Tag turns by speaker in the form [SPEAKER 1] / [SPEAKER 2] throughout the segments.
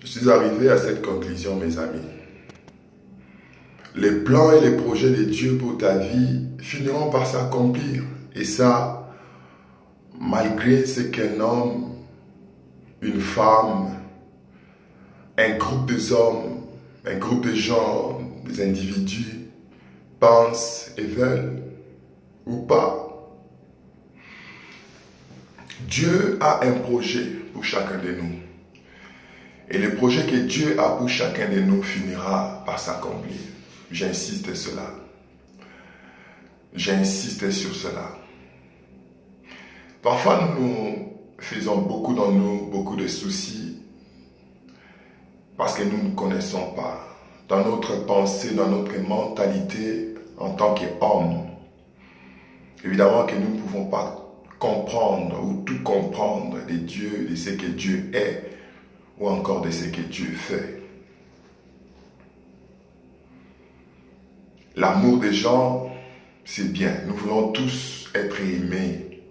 [SPEAKER 1] Je suis arrivé à cette conclusion, mes amis. Les plans et les projets de Dieu pour ta vie finiront par s'accomplir. Et ça, malgré ce qu'un homme, une femme, un groupe d'hommes, un groupe de gens, des individus pensent et veulent ou pas. Dieu a un projet pour chacun de nous. Et le projet que Dieu a pour chacun de nous finira par s'accomplir. J'insiste cela. J'insiste sur cela. Parfois, nous faisons beaucoup dans nous, beaucoup de soucis, parce que nous ne connaissons pas. Dans notre pensée, dans notre mentalité, en tant qu'homme, évidemment que nous ne pouvons pas comprendre ou tout comprendre de Dieu, de ce que Dieu est, ou encore de ce que Dieu fait. L'amour des gens, c'est bien. Nous voulons tous être aimés.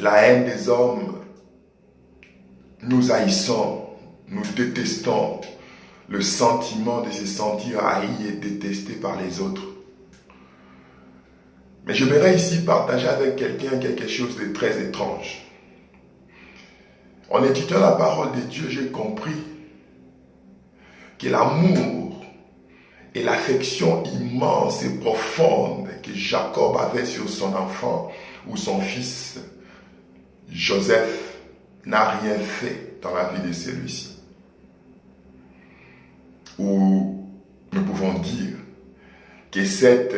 [SPEAKER 1] La haine des hommes, nous haïssons, nous détestons le sentiment de se sentir haï et détesté par les autres. Mais j'aimerais ici partager avec quelqu'un quelque chose de très étrange. En étudiant la parole de Dieu, j'ai compris que l'amour et l'affection immense et profonde que Jacob avait sur son enfant ou son fils, Joseph, n'a rien fait dans la vie de celui-ci. Ou nous pouvons dire que cette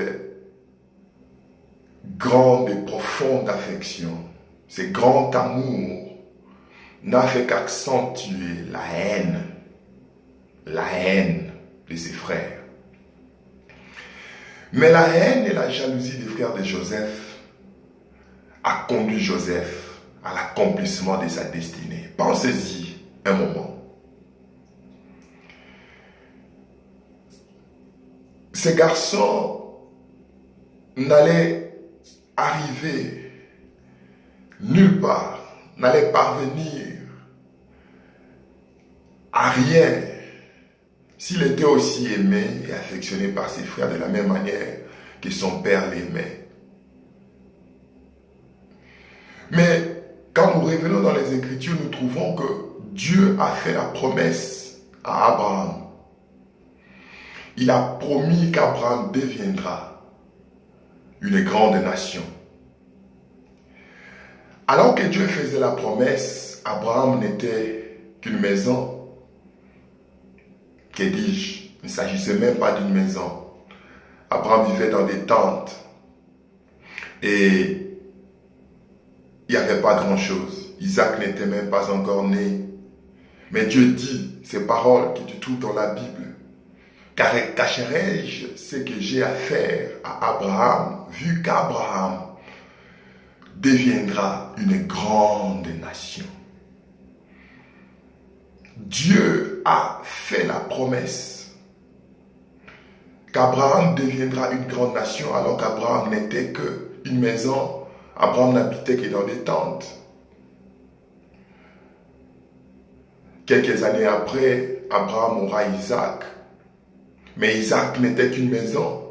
[SPEAKER 1] grande et profonde affection, ce grand amour, n'a fait qu'accentuer la haine de ses frères. Mais la haine et la jalousie des frères de Joseph a conduit Joseph à l'accomplissement de sa destinée. Pensez-y un moment. Ces garçons n'allaient arriver nulle part, n'allaient parvenir à rien s'il était aussi aimé et affectionné par ses frères de la même manière que son père l'aimait. Mais quand nous revenons dans les Écritures, nous trouvons que Dieu a fait la promesse à Abraham. Il a promis qu'Abraham deviendra une grande nation. Alors que Dieu faisait la promesse, Abraham n'était qu'une maison. Que dis-je? Il ne s'agissait même pas d'une maison. Abraham vivait dans des tentes. Et il n'y avait pas grand-chose. Isaac n'était même pas encore né. Mais Dieu dit ces paroles que tu trouves dans la Bible. Car cacherai-je ce que j'ai à faire à Abraham, vu qu'Abraham deviendra une grande nation. Dieu a fait la promesse qu'Abraham deviendra une grande nation alors qu'Abraham n'était qu'une maison. Abraham n'habitait que dans des tentes. Quelques années après, Abraham aura Isaac. Mais Isaac n'était qu'une maison.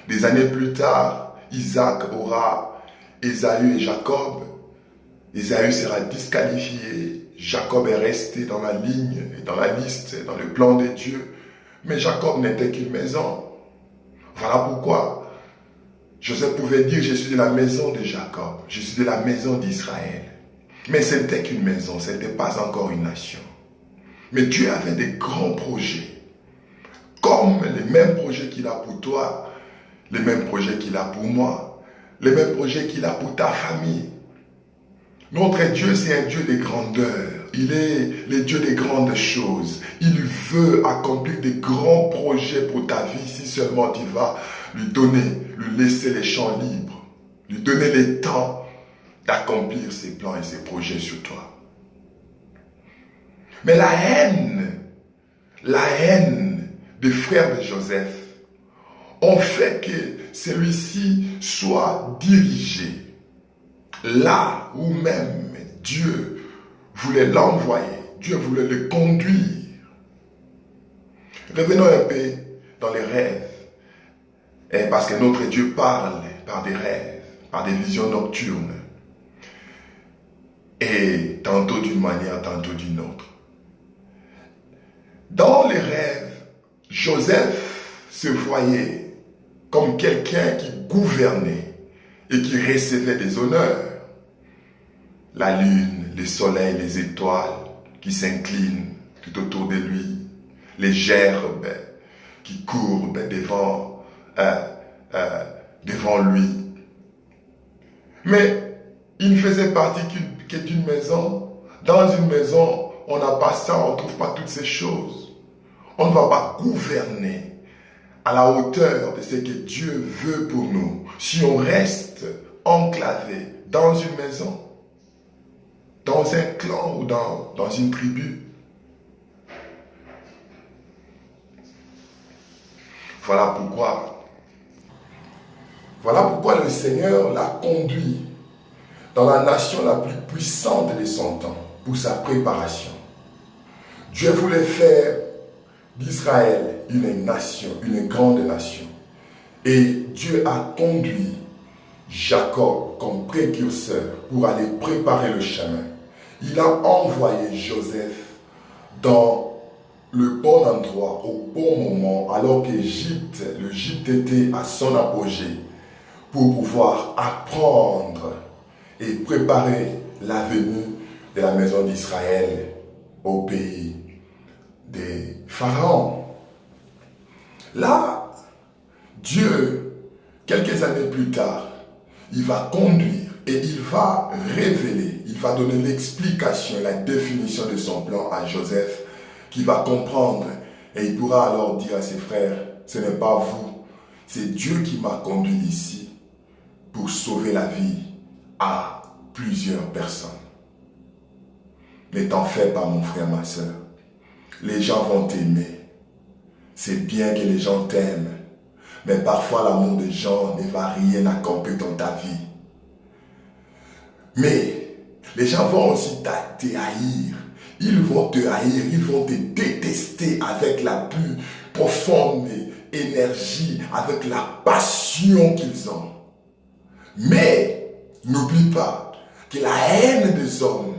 [SPEAKER 1] Des années plus tard, Isaac aura Ésaü et Jacob. Ésaü sera disqualifié. Jacob est resté dans la ligne, dans la liste, dans le plan de Dieu. Mais Jacob n'était qu'une maison. Voilà pourquoi Joseph pouvait dire, je suis de la maison de Jacob, je suis de la maison d'Israël. Mais ce n'était qu'une maison, ce n'était pas encore une nation. Mais Dieu avait des grands projets. Comme les mêmes projets qu'il a pour toi, les mêmes projets qu'il a pour moi, les mêmes projets qu'il a pour ta famille. Notre Dieu, c'est un Dieu de grandeur. Il est le Dieu des grandes choses. Il veut accomplir des grands projets pour ta vie si seulement tu vas lui donner, lui laisser les champs libres, lui donner le temps d'accomplir ses plans et ses projets sur toi. Mais la haine des frères de Joseph ont fait que celui-ci soit dirigé là où même Dieu voulait l'envoyer. Dieu voulait le conduire. Revenons un peu dans les rêves. Et parce que notre Dieu parle par des rêves, par des visions nocturnes. Et tantôt d'une manière, tantôt d'une autre. Dans les rêves, Joseph se voyait comme quelqu'un qui gouvernait et qui recevait des honneurs. La lune, le soleil, les étoiles qui s'inclinent tout autour de lui, les gerbes qui courbent devant lui. Mais il ne faisait partie que d'une maison. Dans une maison, on n'a pas ça, on ne trouve pas toutes ces choses. On ne va pas gouverner à la hauteur de ce que Dieu veut pour nous si on reste enclavé dans une maison, dans un clan ou dans une tribu. Voilà pourquoi le Seigneur l'a conduit dans la nation la plus puissante de son temps pour sa préparation. Dieu voulait faire d'Israël une nation, une grande nation. Et Dieu a conduit Jacob comme précurseur pour aller préparer le chemin. Il a envoyé Joseph dans le bon endroit, au bon moment, alors qu'Égypte, l'Égypte était à son apogée, pour pouvoir apprendre et préparer la venue de la maison d'Israël au pays des pharaons. Là, Dieu, quelques années plus tard, il va conduire et il va révéler, il va donner l'explication, la définition de son plan à Joseph, qui va comprendre et il pourra alors dire à ses frères, ce n'est pas vous, c'est Dieu qui m'a conduit ici pour sauver la vie à plusieurs personnes. Ne t'en fais pas, mon frère, ma soeur. Les gens vont t'aimer. C'est bien que les gens t'aiment. Mais parfois, l'amour des gens ne va rien accomplir dans ta vie. Mais les gens vont aussi te haïr. Ils vont te haïr, ils vont te détester avec la plus profonde énergie, avec la passion qu'ils ont. Mais n'oublie pas que la haine des hommes,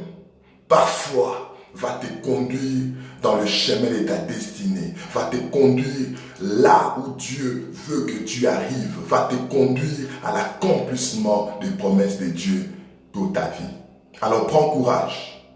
[SPEAKER 1] parfois, va te conduire dans le chemin de ta destinée, va te conduire là où Dieu veut que tu arrives, va te conduire à l'accomplissement des promesses de Dieu pour ta vie. Alors prends courage,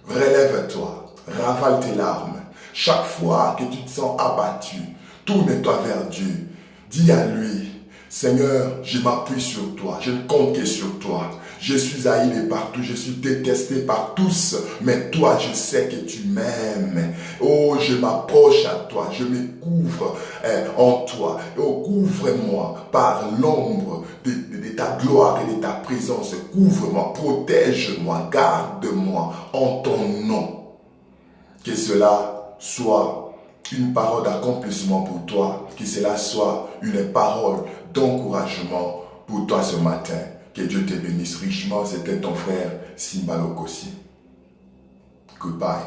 [SPEAKER 1] relève-toi, ravale tes larmes. Chaque fois que tu te sens abattu, tourne-toi vers Dieu, dis à lui, Seigneur, je m'appuie sur toi, je ne compte que sur toi. Je suis haï de partout, je suis détesté par tous, mais toi, je sais que tu m'aimes. Oh, je m'approche à toi, je me couvre en toi. Oh, couvre-moi par l'ombre de ta gloire et de ta présence. Couvre-moi, protège-moi, garde-moi en ton nom. Que cela soit une parole d'accomplissement pour toi, que cela soit une parole d'encouragement pour toi ce matin. Que Dieu te bénisse richement. C'était ton frère Simba Lokosi. Goodbye.